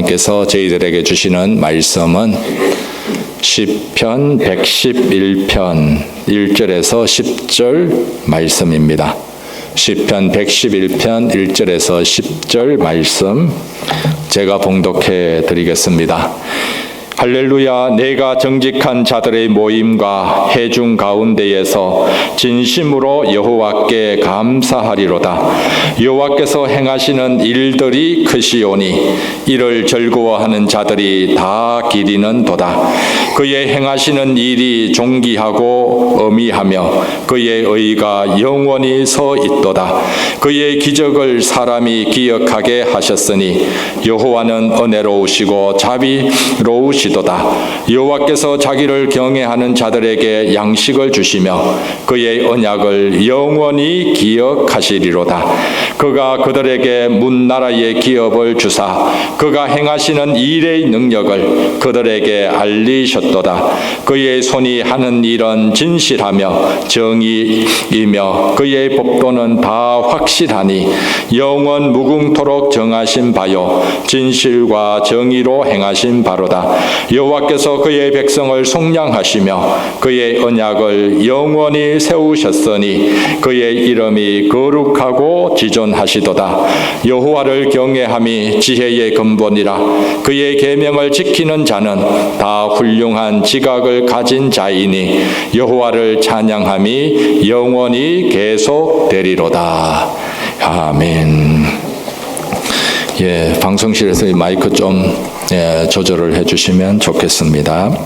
하나님께서 저희들에게 주시는 말씀은 시편 111편 1절에서 10절 말씀입니다. 시편 111편 1절에서 10절 말씀 제가 봉독해 드리겠습니다. 할렐루야. 내가 정직한 자들의 모임과 회중 가운데에서 진심으로 여호와께 감사하리로다. 여호와께서 행하시는 일들이 크시오니 이를 즐거워하는 자들이 다 기리는도다. 그의 행하시는 일이 존귀하고 어미하며 그의 의가 영원히 서 있도다. 그의 기적을 사람이 기억하게 하셨으니 여호와는 은혜로우시고 자비로우시도다. 여호와께서 자기를 경외하는 자들에게 양식을 주시며 그의 언약을 영원히 기억하시리로다. 그가 그들에게 문나라의 기업을 주사 그가 행하시는 일의 능력을 그들에게 알리셨도다. 그의 손이 하는 일은 진실하며 정의이며 그의 법도는 다 확실하니 영원 무궁토록 정하신 바요 진실과 정의로 행하신 바로다. 여호와께서 그의 백성을 속량하시며 그의 언약을 영원히 세우셨으니 그의 이름이 거룩하고 지존하시도다. 여호와를 경외함이 지혜의 근본이라. 그의 계명을 지키는 자는 다 훌륭한 지각을 가진 자이니 여호와를 찬양함이 영원히 계속되리로다. 아멘. 방송실에서 이 마이크 좀 조절을 해주시면 좋겠습니다.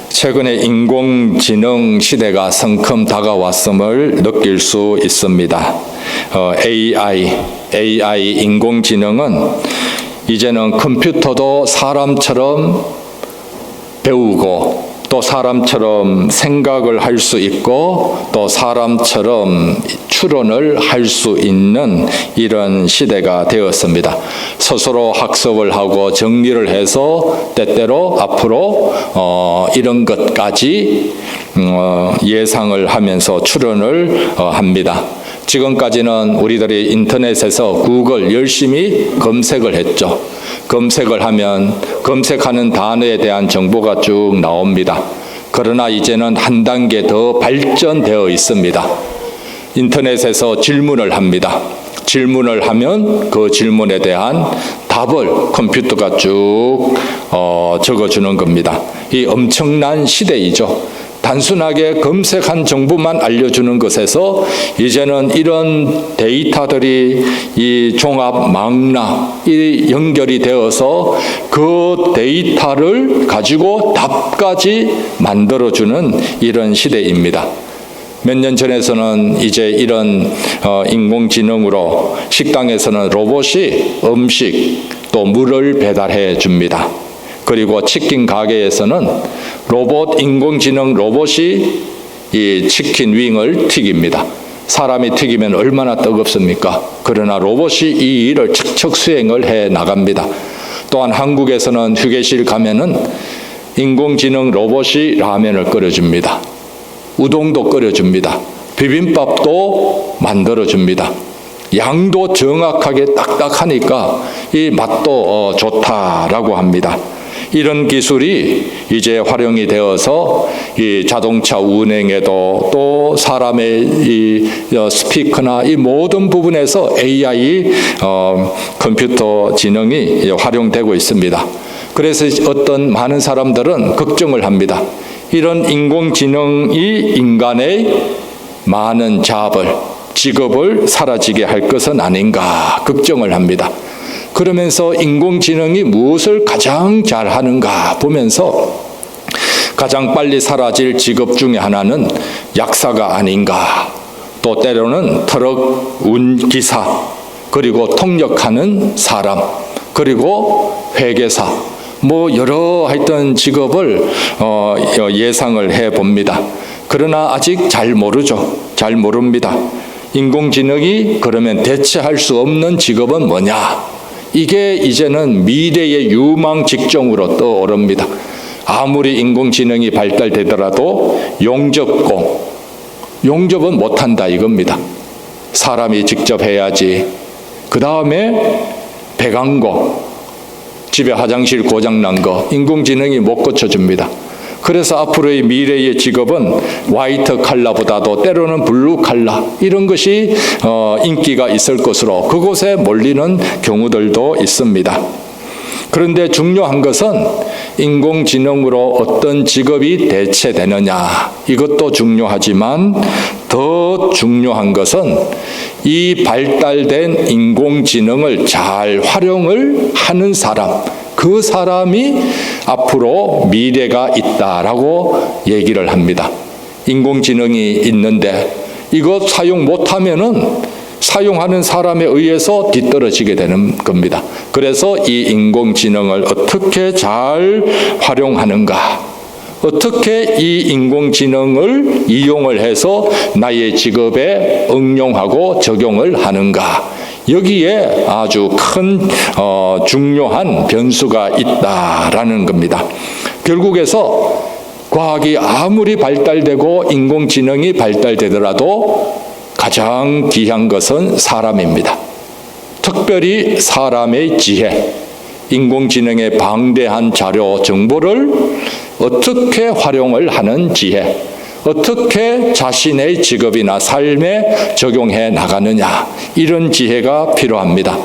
최근에 인공지능 시대가 성큼 다가왔음을 느낄 수 있습니다. AI 인공지능은 이제는 컴퓨터도 사람처럼 배우고 또 사람처럼 생각을 할 수 있고 또 사람처럼 추론을 할 수 있는 이런 시대가 되었습니다. 스스로 학습을 하고 정리를 해서 때때로 앞으로 이런 것까지 예상을 하면서 추론을 합니다. 지금까지는 우리들이 인터넷에서 구글 열심히 검색을 했죠. 검색을 하면 검색하는 단어에 대한 정보가 쭉 나옵니다. 그러나 이제는 한 단계 더 발전되어 있습니다. 인터넷에서 질문을 합니다. 질문을 하면 그 질문에 대한 답을 컴퓨터가 쭉 적어주는 겁니다. 이 엄청난 시대이죠. 단순하게 검색한 정보만 알려주는 것에서 이제는 이런 데이터들이 이 종합 망라 이 연결이 되어서 그 데이터를 가지고 답까지 만들어주는 이런 시대입니다. 몇 년 전에서는 이제 이런 인공지능으로 식당에서는 로봇이 음식 또 물을 배달해 줍니다. 그리고 치킨 가게에서는 인공지능 로봇이 이 치킨 윙을 튀깁니다. 사람이 튀기면 얼마나 뜨겁습니까? 그러나 로봇이 이 일을 척척 수행을 해 나갑니다. 또한 한국에서는 휴게실 가면은 인공지능 로봇이 라면을 끓여줍니다. 우동도 끓여줍니다. 비빔밥도 만들어줍니다. 양도 정확하게 딱딱하니까 이 맛도 좋다라고 합니다. 이런 기술이 이제 활용이 되어서 이 자동차 운행에도 또 사람의 이 스피커나 이 모든 부분에서 AI 컴퓨터 지능이 활용되고 있습니다. 그래서 어떤 많은 사람들은 걱정을 합니다. 이런 인공지능이 인간의 많은 직업을 사라지게 할 것은 아닌가 걱정을 합니다. 그러면서 인공지능이 무엇을 가장 잘하는가 보면서 가장 빨리 사라질 직업 중에 하나는 약사가 아닌가, 또 때로는 트럭 운기사, 그리고 통역하는 사람, 그리고 회계사, 여러 하여튼 직업을 예상을 해봅니다. 그러나 아직 잘 모르죠. 잘 모릅니다. 인공지능이 그러면 대체할 수 없는 직업은 뭐냐? 이게 이제는 미래의 유망 직종으로 떠오릅니다. 아무리 인공지능이 발달되더라도 용접은 못한다 이겁니다. 사람이 직접 해야지. 그 다음에 배강고, 집에 화장실 고장난 거 인공지능이 못 고쳐줍니다. 그래서 앞으로의 미래의 직업은 화이트 칼라보다도 때로는 블루 칼라 이런 것이 인기가 있을 것으로 그곳에 몰리는 경우들도 있습니다. 그런데 중요한 것은 인공지능으로 어떤 직업이 대체되느냐 이것도 중요하지만 더 중요한 것은 이 발달된 인공지능을 잘 활용을 하는 사람, 그 사람이 앞으로 미래가 있다라고 얘기를 합니다. 인공지능이 있는데 이것 사용 못하면은 사용하는 사람에 의해서 뒤떨어지게 되는 겁니다. 그래서 이 인공지능을 어떻게 잘 활용하는가, 어떻게 이 인공지능을 이용을 해서 나의 직업에 응용하고 적용을 하는가, 여기에 아주 큰 중요한 변수가 있다라는 겁니다. 결국에서 과학이 아무리 발달되고 인공지능이 발달되더라도 가장 귀한 것은 사람입니다. 특별히 사람의 지혜, 인공지능의 방대한 자료, 정보를 어떻게 활용을 하는 지혜, 어떻게 자신의 직업이나 삶에 적용해 나가느냐, 이런 지혜가 필요합니다.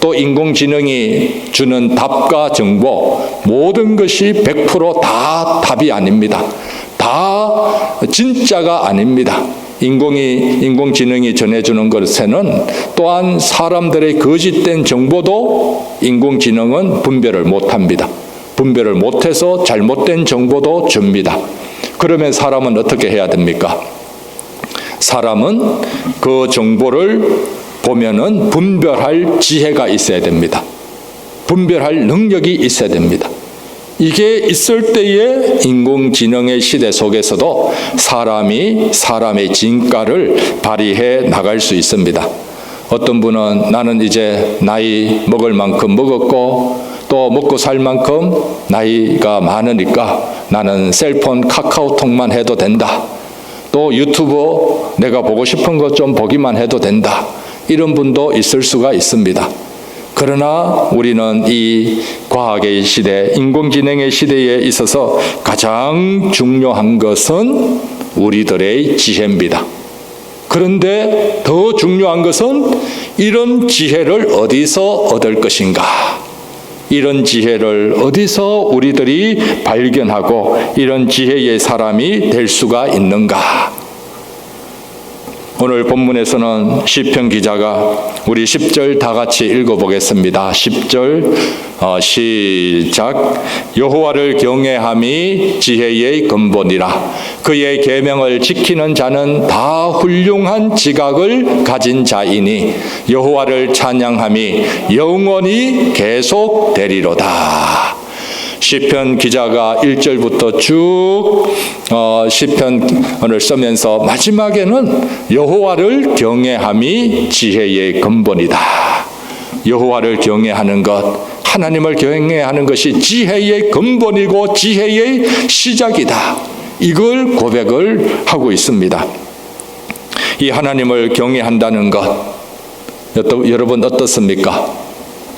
또 인공지능이 주는 답과 정보, 모든 것이 100% 다 답이 아닙니다. 다 진짜가 아닙니다. 인공지능이 전해주는 것에는 또한 사람들의 거짓된 정보도 인공지능은 분별을 못합니다. 분별을 못해서 잘못된 정보도 줍니다. 그러면 사람은 어떻게 해야 됩니까? 사람은 그 정보를 보면은 분별할 지혜가 있어야 됩니다. 분별할 능력이 있어야 됩니다. 이게 있을 때에 인공지능의 시대 속에서도 사람이 사람의 진가를 발휘해 나갈 수 있습니다. 어떤 분은 나는 이제 나이 먹을 만큼 먹었고 또 먹고 살 만큼 나이가 많으니까 나는 셀폰 카카오톡만 해도 된다. 또 유튜브 내가 보고 싶은 것 좀 보기만 해도 된다. 이런 분도 있을 수가 있습니다. 그러나 우리는 이 과학의 시대, 인공지능의 시대에 있어서 가장 중요한 것은 우리들의 지혜입니다. 그런데 더 중요한 것은 이런 지혜를 어디서 얻을 것인가? 이런 지혜를 어디서 우리들이 발견하고 이런 지혜의 사람이 될 수가 있는가? 오늘 본문에서는 시편 기자가 우리 10절 다 같이 읽어보겠습니다. 10절 시작. 여호와를 경외함이 지혜의 근본이라. 그의 계명을 지키는 자는 다 훌륭한 지각을 가진 자이니 여호와를 찬양함이 영원히 계속되리로다. 시편 기자가 1절부터 쭉 시편을 쓰면서 마지막에는 여호와를 경외함이 지혜의 근본이다. 여호와를 경외하는 것, 하나님을 경외하는 것이 지혜의 근본이고 지혜의 시작이다. 이걸 고백을 하고 있습니다. 이 하나님을 경외한다는 것, 여러분 어떻습니까?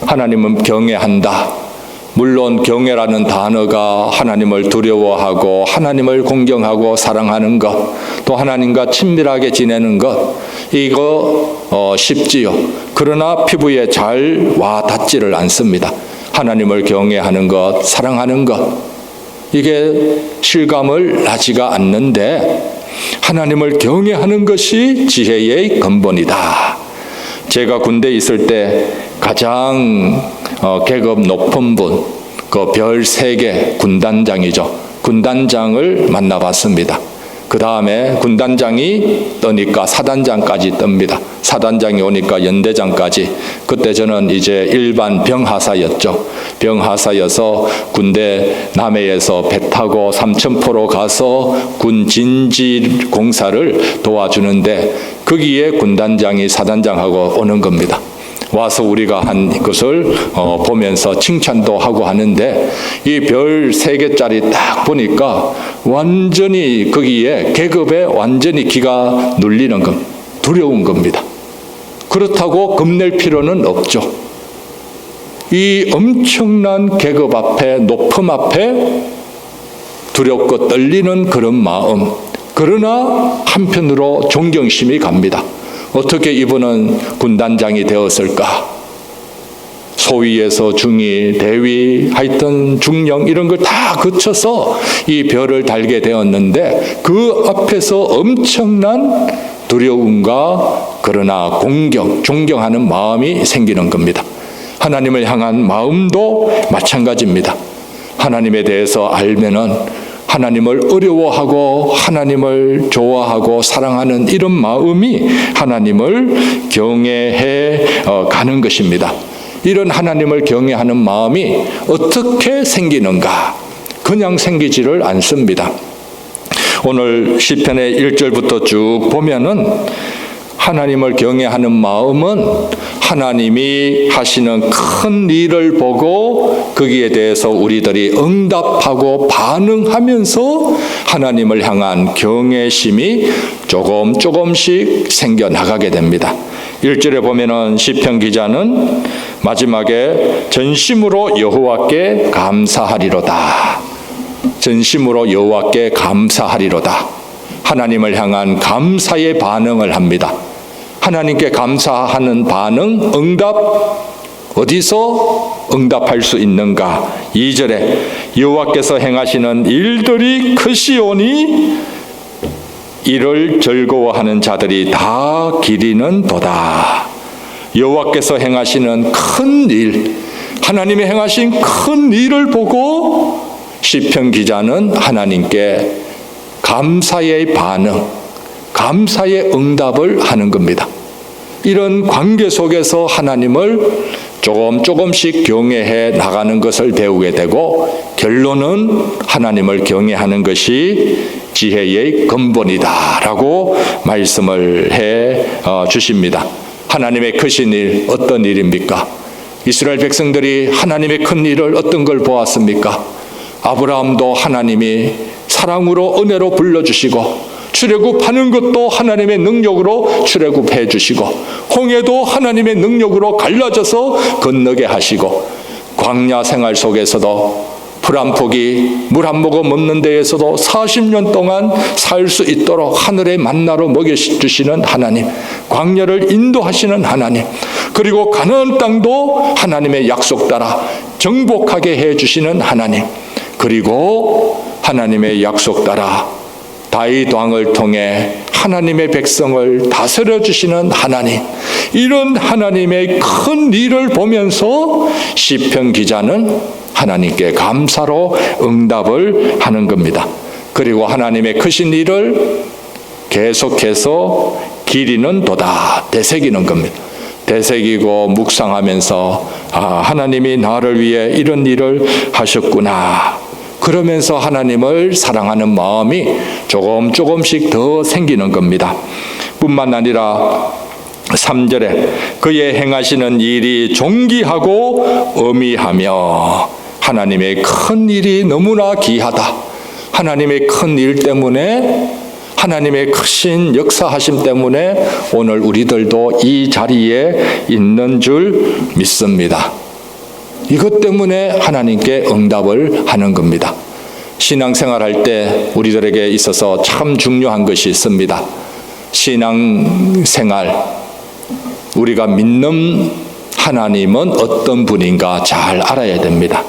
하나님은 경외한다. 물론 경외라는 단어가 하나님을 두려워하고 하나님을 공경하고 사랑하는 것, 또 하나님과 친밀하게 지내는 것, 이거 쉽지요. 그러나 피부에 잘 와닿지를 않습니다. 하나님을 경외하는 것, 사랑하는 것, 이게 실감을 나지가 않는데 하나님을 경외하는 것이 지혜의 근본이다. 제가 군대에 있을 때 가장 계급 높은 분, 그 별 3개 군단장이죠. 군단장을 만나봤습니다. 그 다음에 군단장이 떠니까 사단장까지 뜹니다. 사단장이 오니까 연대장까지. 그때 저는 이제 일반 병하사였죠. 병하사여서 군대 남해에서 배 타고 삼천포로 가서 군 진지 공사를 도와주는데 거기에 군단장이 사단장하고 오는 겁니다. 와서 우리가 한 것을 보면서 칭찬도 하고 하는데 이 별 3개짜리 딱 보니까 완전히 거기에 계급에 완전히 기가 눌리는 겁니다. 두려운 겁니다. 그렇다고 겁낼 필요는 없죠. 이 엄청난 계급 앞에, 높음 앞에 두렵고 떨리는 그런 마음, 그러나 한편으로 존경심이 갑니다. 어떻게 이분은 군단장이 되었을까? 소위에서 중위, 대위, 하여튼 중령 이런 걸 다 거쳐서 이 별을 달게 되었는데 그 앞에서 엄청난 두려움과 그러나 공경, 존경하는 마음이 생기는 겁니다. 하나님을 향한 마음도 마찬가지입니다. 하나님에 대해서 알면은 하나님을 어려워하고 하나님을 좋아하고 사랑하는 이런 마음이 하나님을 경외해 가는 것입니다. 이런 하나님을 경외하는 마음이 어떻게 생기는가? 그냥 생기지를 않습니다. 오늘 시편의 1절부터 쭉 보면은 하나님을 경외하는 마음은 하나님이 하시는 큰 일을 보고 거기에 대해서 우리들이 응답하고 반응하면서 하나님을 향한 경외심이 조금씩 생겨나가게 됩니다. 1절에 보면은 시편 기자는 마지막에 전심으로 여호와께 감사하리로다. 전심으로 여호와께 감사하리로다. 하나님을 향한 감사의 반응을 합니다. 하나님께 감사하는 반응, 응답, 어디서 응답할 수 있는가? 2절에 여호와께서 행하시는 일들이 크시오니 이를 즐거워하는 자들이 다 기리는도다. 여호와께서 행하시는 큰 일, 하나님이 행하신 큰 일을 보고 시편 기자는 하나님께 감사의 반응, 감사의 응답을 하는 겁니다. 이런 관계 속에서 하나님을 조금씩 경외해 나가는 것을 배우게 되고 결론은 하나님을 경외하는 것이 지혜의 근본이다라고 말씀을 해 주십니다. 하나님의 크신 일, 어떤 일입니까? 이스라엘 백성들이 하나님의 큰 일을 어떤 걸 보았습니까? 아브라함도 하나님이 사랑으로 은혜로 불러주시고 출애굽하는 것도 하나님의 능력으로 출애굽해 주시고 홍해도 하나님의 능력으로 갈라져서 건너게 하시고 광야 생활 속에서도 풀 한 포기 물 한 모금 없는 데에서도 40년 동안 살 수 있도록 하늘의 만나로 먹여주시는 하나님, 광야를 인도하시는 하나님, 그리고 가나안 땅도 하나님의 약속 따라 정복하게 해주시는 하나님, 그리고 하나님의 약속 따라 다윗 왕을 통해 하나님의 백성을 다스려 주시는 하나님, 이런 하나님의 큰 일을 보면서 시편 기자는 하나님께 감사로 응답을 하는 겁니다. 그리고 하나님의 크신 일을 계속해서 기리는도다, 되새기는 겁니다. 되새기고 묵상하면서 하나님이 나를 위해 이런 일을 하셨구나, 그러면서 하나님을 사랑하는 마음이 조금씩 더 생기는 겁니다. 뿐만 아니라 3절에 그의 행하시는 일이 존귀하고 어미하며, 하나님의 큰 일이 너무나 귀하다. 하나님의 큰 일 때문에, 하나님의 크신 역사하심 때문에 오늘 우리들도 이 자리에 있는 줄 믿습니다. 이것 때문에 하나님께 응답을 하는 겁니다. 신앙생활할 때 우리들에게 있어서 참 중요한 것이 있습니다. 신앙생활, 우리가 믿는 하나님은 어떤 분인가 잘 알아야 됩니다.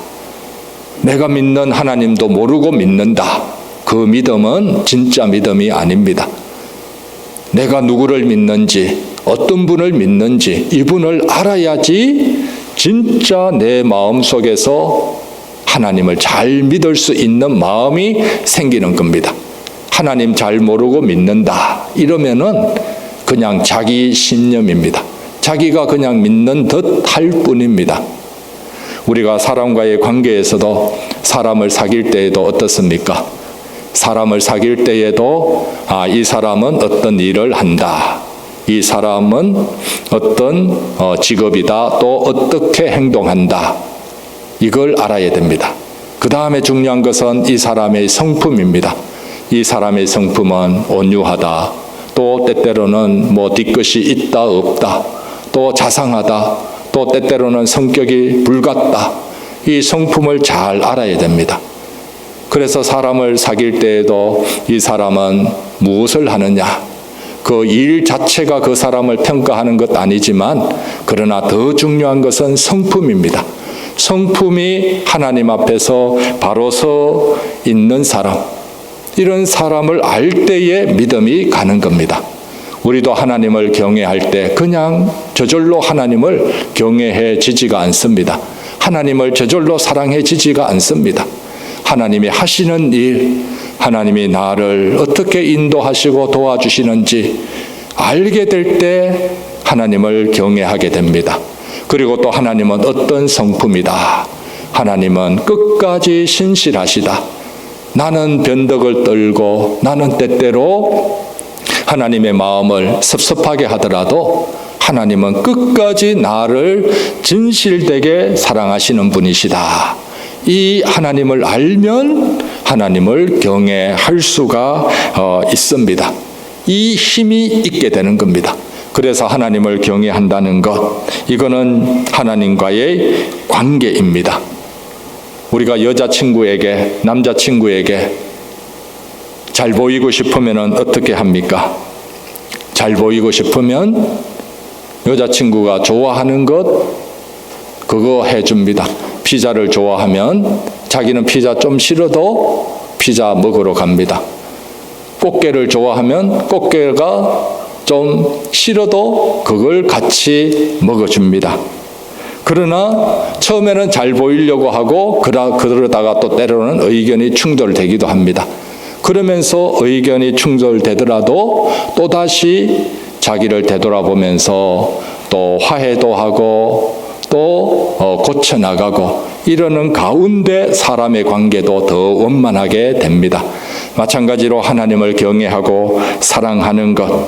내가 믿는 하나님도 모르고 믿는다, 그 믿음은 진짜 믿음이 아닙니다. 내가 누구를 믿는지, 어떤 분을 믿는지 이분을 알아야지 진짜 내 마음속에서 하나님을 잘 믿을 수 있는 마음이 생기는 겁니다. 하나님 잘 모르고 믿는다 이러면은 그냥 자기 신념입니다. 자기가 그냥 믿는 듯 할 뿐입니다. 우리가 사람과의 관계에서도 사람을 사귈 때에도 어떻습니까? 사람을 사귈 때에도 이 사람은 어떤 일을 한다, 이 사람은 어떤 직업이다, 또 어떻게 행동한다, 이걸 알아야 됩니다. 그 다음에 중요한 것은 이 사람의 성품입니다. 이 사람의 성품은 온유하다, 또 때때로는 뒤끝이 있다 없다, 또 자상하다, 또 또 때때로는 성격이 불같다. 이 성품을 잘 알아야 됩니다. 그래서 사람을 사귈 때에도 이 사람은 무엇을 하느냐, 그 일 자체가 그 사람을 평가하는 것 아니지만 그러나 더 중요한 것은 성품입니다. 성품이 하나님 앞에서 바로 서 있는 사람, 이런 사람을 알 때에 믿음이 가는 겁니다. 우리도 하나님을 경외할 때 그냥 저절로 하나님을 경외해지지가 않습니다. 하나님을 저절로 사랑해지지가 않습니다. 하나님이 하시는 일, 하나님이 나를 어떻게 인도하시고 도와주시는지 알게 될 때 하나님을 경외하게 됩니다. 그리고 또 하나님은 어떤 성품이다. 하나님은 끝까지 신실하시다. 나는 변덕을 떨고 나는 때때로 하나님의 마음을 섭섭하게 하더라도 하나님은 끝까지 나를 진실되게 사랑하시는 분이시다. 이 하나님을 알면 하나님을 경외할 수가 있습니다. 이 힘이 있게 되는 겁니다. 그래서 하나님을 경외한다는 것, 이거는 하나님과의 관계입니다. 우리가 여자친구에게, 남자친구에게 잘 보이고 싶으면 어떻게 합니까? 잘 보이고 싶으면 여자친구가 좋아하는 것, 그거 해줍니다. 피자를 좋아하면 자기는 피자 좀 싫어도 피자 먹으러 갑니다. 꽃게를 좋아하면 꽃게가 좀 싫어도 그걸 같이 먹어줍니다. 그러나 처음에는 잘 보이려고 하고 그러다가 또 때로는 의견이 충돌되기도 합니다. 그러면서 의견이 충돌되더라도 또다시 자기를 되돌아보면서 또 화해도 하고 또 고쳐나가고 이러는 가운데 사람의 관계도 더 원만하게 됩니다. 마찬가지로 하나님을 경외하고 사랑하는 것,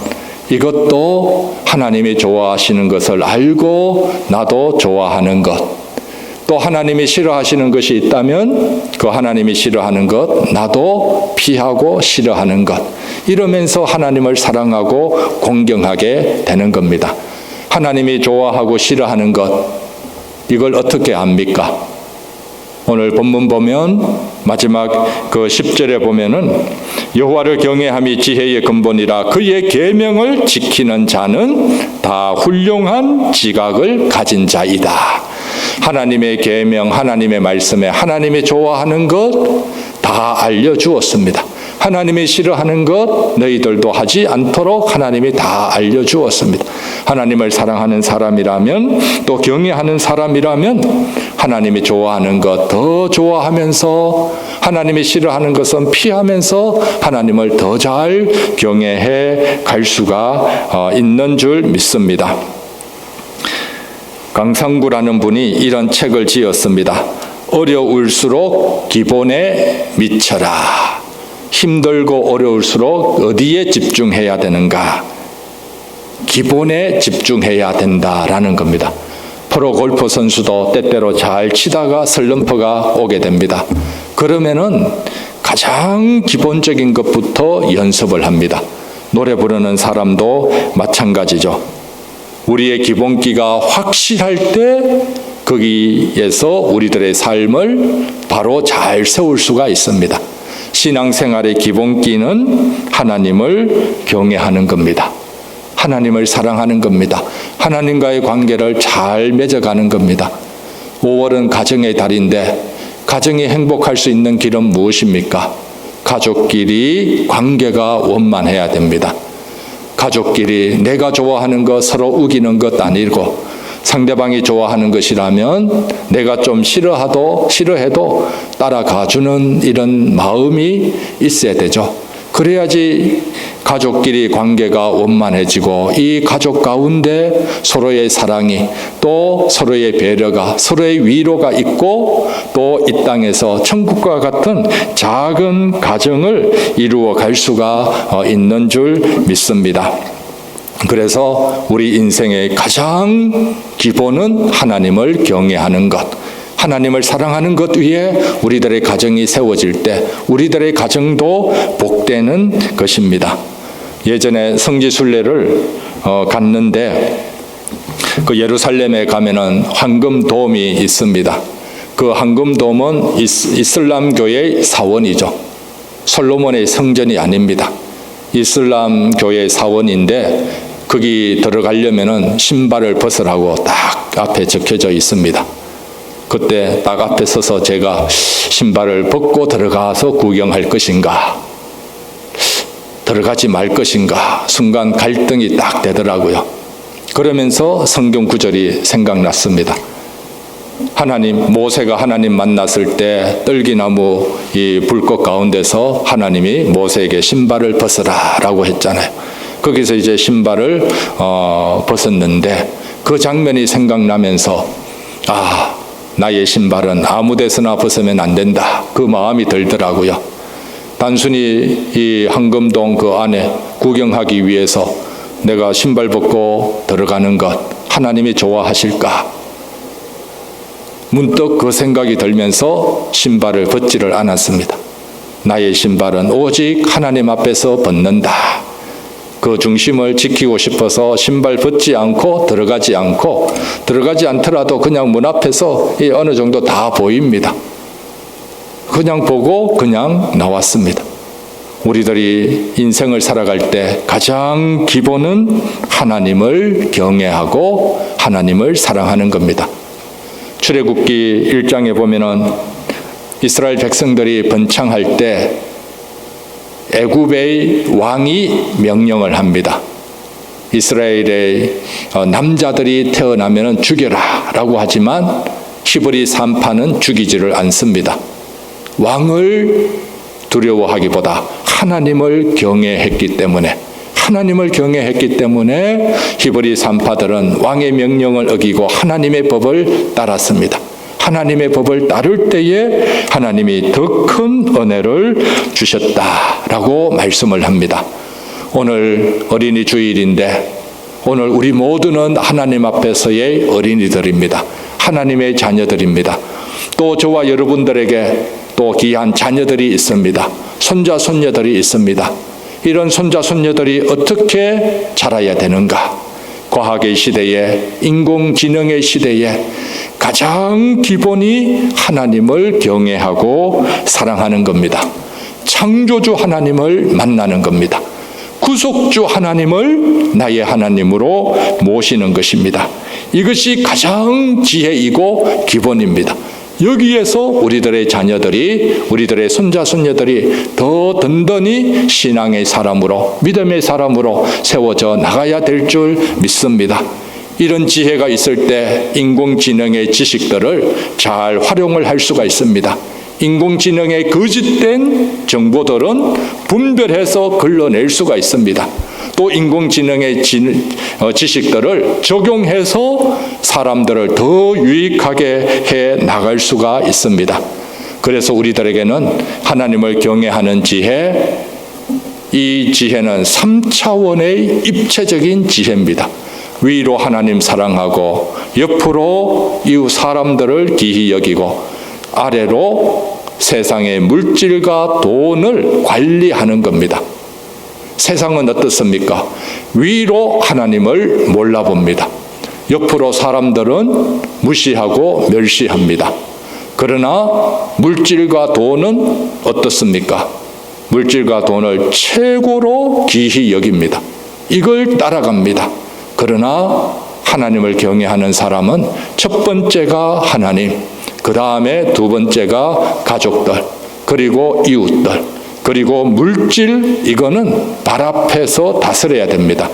이것도 하나님이 좋아하시는 것을 알고 나도 좋아하는 것, 또 하나님이 싫어하시는 것이 있다면 그 하나님이 싫어하는 것 나도 피하고 싫어하는 것, 이러면서 하나님을 사랑하고 공경하게 되는 겁니다. 하나님이 좋아하고 싫어하는 것, 이걸 어떻게 압니까? 오늘 본문 보면 마지막 그 10절에 보면은 여호와를 경외함이 지혜의 근본이라 그의 계명을 지키는 자는 다 훌륭한 지각을 가진 자이다. 하나님의 계명, 하나님의 말씀에 하나님이 좋아하는 것 다 알려주었습니다. 하나님이 싫어하는 것 너희들도 하지 않도록 하나님이 다 알려주었습니다. 하나님을 사랑하는 사람이라면 또 경외하는 사람이라면 하나님이 좋아하는 것 더 좋아하면서 하나님이 싫어하는 것은 피하면서 하나님을 더 잘 경외해 갈 수가 있는 줄 믿습니다. 강상구라는 분이 이런 책을 지었습니다. 어려울수록 기본에 미쳐라. 힘들고 어려울수록 어디에 집중해야 되는가? 기본에 집중해야 된다라는 겁니다. 프로 골프 선수도 때때로 잘 치다가 슬럼프가 오게 됩니다. 그러면은 가장 기본적인 것부터 연습을 합니다. 노래 부르는 사람도 마찬가지죠. 우리의 기본기가 확실할 때 거기에서 우리들의 삶을 바로 잘 세울 수가 있습니다. 신앙생활의 기본기는 하나님을 경외하는 겁니다. 하나님을 사랑하는 겁니다. 하나님과의 관계를 잘 맺어가는 겁니다. 5월은 가정의 달인데 가정이 행복할 수 있는 길은 무엇입니까? 가족끼리 관계가 원만해야 됩니다. 가족끼리 내가 좋아하는 것 서로 우기는 것 아니고 상대방이 좋아하는 것이라면 내가 좀 싫어해도 따라가주는 이런 마음이 있어야 되죠. 그래야지 가족끼리 관계가 원만해지고 이 가족 가운데 서로의 사랑이 또 서로의 배려가 서로의 위로가 있고 또 이 땅에서 천국과 같은 작은 가정을 이루어 갈 수가 있는 줄 믿습니다. 그래서 우리 인생의 가장 기본은 하나님을 경외하는 것, 하나님을 사랑하는 것 위에 우리들의 가정이 세워질 때 우리들의 가정도 복되는 것입니다. 예전에 성지순례를 갔는데 그 예루살렘에 가면은 황금돔이 있습니다. 그 황금돔은 이슬람교의 사원이죠. 솔로몬의 성전이 아닙니다. 이슬람교의 사원인데 거기 들어가려면은 신발을 벗으라고 딱 앞에 적혀져 있습니다. 그때 딱 앞에 서서 제가 신발을 벗고 들어가서 구경할 것인가, 들어가지 말 것인가, 순간 갈등이 딱 되더라고요. 그러면서 성경 구절이 생각났습니다. 모세가 하나님 만났을 때 떨기나무 이 불꽃 가운데서 하나님이 모세에게 신발을 벗으라 라고 했잖아요. 거기서 이제 신발을 벗었는데 그 장면이 생각나면서 나의 신발은 아무 데서나 벗으면 안 된다, 그 마음이 들더라고요. 단순히 이 황금동 그 안에 구경하기 위해서 내가 신발 벗고 들어가는 것 하나님이 좋아하실까? 문득 그 생각이 들면서 신발을 벗지를 않았습니다. 나의 신발은 오직 하나님 앞에서 벗는다. 그 중심을 지키고 싶어서 신발 벗지 않고 들어가지 않더라도 그냥 문 앞에서 어느 정도 다 보입니다. 그냥 보고 그냥 나왔습니다. 우리들이 인생을 살아갈 때 가장 기본은 하나님을 경외하고 하나님을 사랑하는 겁니다. 출애굽기 1장에 보면은 이스라엘 백성들이 번창할 때 애굽의 왕이 명령을 합니다. 이스라엘의 남자들이 태어나면 죽여라 라고 하지만 히브리 산파는 죽이지를 않습니다. 왕을 두려워하기보다 하나님을 경외했기 때문에 히브리 산파들은 왕의 명령을 어기고 하나님의 법을 따랐습니다. 하나님의 법을 따를 때에 하나님이 더 큰 은혜를 주셨다라고 말씀을 합니다. 오늘 어린이 주일인데 오늘 우리 모두는 하나님 앞에서의 어린이들입니다. 하나님의 자녀들입니다. 또 저와 여러분들에게 또 귀한 자녀들이 있습니다. 손자 손녀들이 있습니다. 이런 손자 손녀들이 어떻게 자라야 되는가? 과학의 시대에, 인공지능의 시대에 가장 기본이 하나님을 경외하고 사랑하는 겁니다. 창조주 하나님을 만나는 겁니다. 구속주 하나님을 나의 하나님으로 모시는 것입니다. 이것이 가장 지혜이고 기본입니다. 여기에서 우리들의 자녀들이, 우리들의 손자 손녀들이 더 든든히 신앙의 사람으로, 믿음의 사람으로 세워져 나가야 될 줄 믿습니다. 이런 지혜가 있을 때 인공지능의 지식들을 잘 활용을 할 수가 있습니다. 인공지능의 거짓된 정보들은 분별해서 걸러낼 수가 있습니다. 또 인공지능의 지식들을 적용해서 사람들을 더 유익하게 해 나갈 수가 있습니다. 그래서 우리들에게는 하나님을 경외하는 지혜, 이 지혜는 3차원의 입체적인 지혜입니다. 위로 하나님 사랑하고 옆으로 이웃 사람들을 기히 여기고 아래로 세상의 물질과 돈을 관리하는 겁니다. 세상은 어떻습니까? 위로 하나님을 몰라봅니다. 옆으로 사람들은 무시하고 멸시합니다. 그러나 물질과 돈은 어떻습니까? 물질과 돈을 최고로 귀히 여깁니다. 이걸 따라갑니다. 그러나 하나님을 경외하는 사람은 첫 번째가 하나님, 그 다음에 두 번째가 가족들, 그리고 이웃들, 그리고 물질, 이거는 발 앞에서 다스려야 됩니다.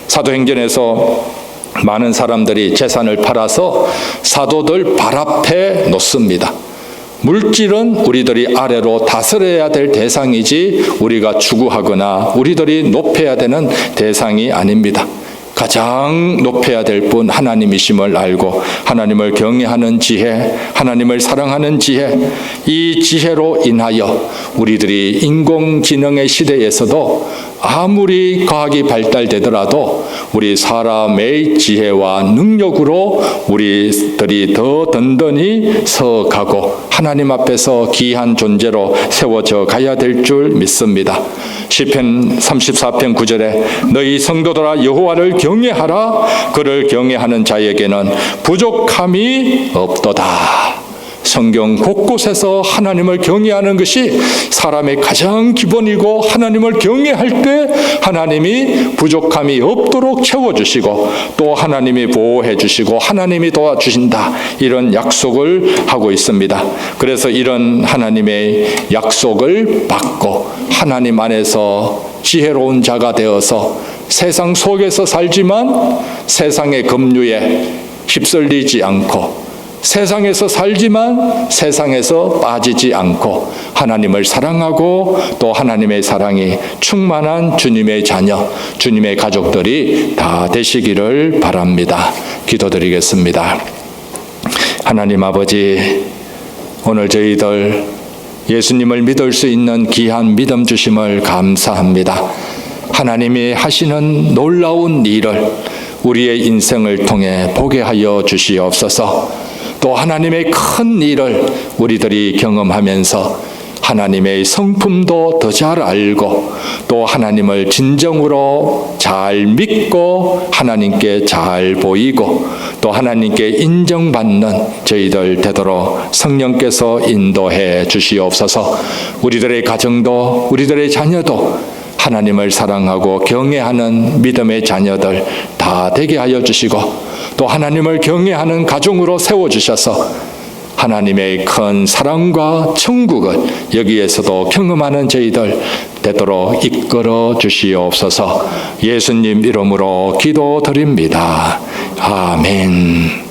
사도행전에서 많은 사람들이 재산을 팔아서 사도들 발 앞에 놓습니다. 물질은 우리들이 아래로 다스려야 될 대상이지 우리가 추구하거나 우리들이 높여야 되는 대상이 아닙니다. 가장 높여야 될 분 하나님이심을 알고 하나님을 경외하는 지혜, 하나님을 사랑하는 지혜, 이 지혜로 인하여 우리들이 인공지능의 시대에서도 아무리 과학이 발달되더라도 우리 사람의 지혜와 능력으로 우리들이 더 든든히 서가고 하나님 앞에서 귀한 존재로 세워져 가야 될 줄 믿습니다. 시편 34편 9절에 너희 성도들아 여호와를 경외하라. 그를 경외하는 자에게는 부족함이 없도다. 성경 곳곳에서 하나님을 경외하는 것이 사람의 가장 기본이고, 하나님을 경외할 때 하나님이 부족함이 없도록 채워주시고, 또 하나님이 보호해 주시고 하나님이 도와주신다, 이런 약속을 하고 있습니다. 그래서 이런 하나님의 약속을 받고 하나님 안에서 지혜로운 자가 되어서 세상 속에서 살지만 세상의 급류에 휩쓸리지 않고, 세상에서 살지만 세상에서 빠지지 않고 하나님을 사랑하고 또 하나님의 사랑이 충만한 주님의 자녀, 주님의 가족들이 다 되시기를 바랍니다. 기도드리겠습니다. 하나님 아버지, 오늘 저희들 예수님을 믿을 수 있는 귀한 믿음 주심을 감사합니다. 하나님이 하시는 놀라운 일을 우리의 인생을 통해 보게 하여 주시옵소서. 또 하나님의 큰 일을 우리들이 경험하면서 하나님의 성품도 더 잘 알고, 또 하나님을 진정으로 잘 믿고 하나님께 잘 보이고 또 하나님께 인정받는 저희들 되도록 성령께서 인도해 주시옵소서. 우리들의 가정도 우리들의 자녀도 하나님을 사랑하고 경외하는 믿음의 자녀들 다 되게 하여 주시고, 또 하나님을 경외하는 가정으로 세워주셔서 하나님의 큰 사랑과 천국을 여기에서도 경험하는 저희들 되도록 이끌어 주시옵소서. 예수님 이름으로 기도드립니다. 아멘.